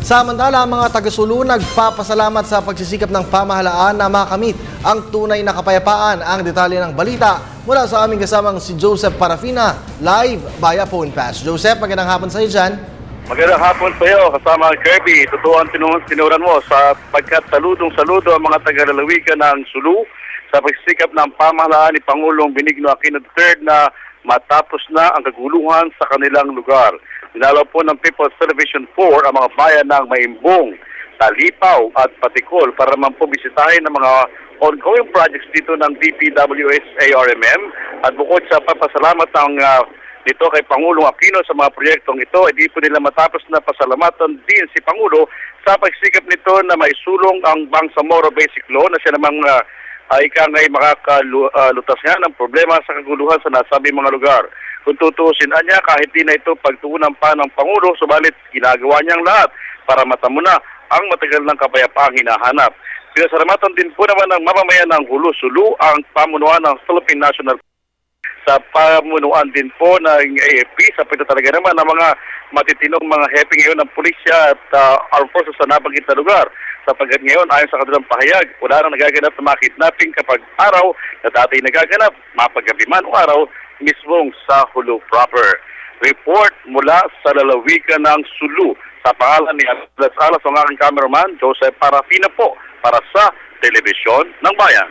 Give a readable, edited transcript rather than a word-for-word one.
Samantala, ang mga taga-Sulu nagpapasalamat sa pagsisikap ng pamahalaan na makamit ang tunay na kapayapaan. Ang detalye ng balita mula sa aming kasamang si Joseph Parafina, live via phone pass. Joseph, magandang hapon sa iyo dyan. Magandang hapon sa iyo, kasama ang Kirby. Totoo ang tinuran mo sapagkat saludong-saludo ang mga taga-lalawigan ng Sulu sa pagsisikap ng pamahalaan ni Pangulong Benigno Aquino III na matapos na ang kaguluhan sa kanilang lugar. Dinalaw po ng People's Television 4 ang mga bayan ng Maimbong, Talipaw at Patikol para naman po bisitahin ang mga ongoing projects dito ng DPWH-ARMM at bukod sa papasalamat nito kay Pangulong Aquino sa mga proyektong ito, ay di po nila matapos na pasalamatan din si Pangulo sa pagsikap nito na maisulong ang Bangsamoro Basic Law na siya namang ika ngay makakalutas nga ng problema sa kaguluhan sa nasabing mga lugar. Kung tutuusin niya, kahit di na ito pagtuunan pa ng Pangulo, subalit ginagawa niyang lahat para matamo na ang matagal ng kapayapaang hinahanap. Pinasalamatan din po naman ng mamamayan ng Hulu-Sulu ang pamunuan ng Philippine National sa pamunuan din po ng AFP sa talaga naman ng mga matitinong mga hepe ngayon ng pulisya at armed forces sa nabanggit na lugar. Sapagkat ngayon, ayon sa kanilang pahayag, wala nang nagaganap na mga kidnapping kapag araw na dati nagaganap, mapagabi man o araw, mismong sa Hulu proper. Report mula sa lalawigan ng Sulu. Sa pangalan ni Alas ang aking cameraman, Joseph Parafina po, para sa Telebisyon ng Bayan.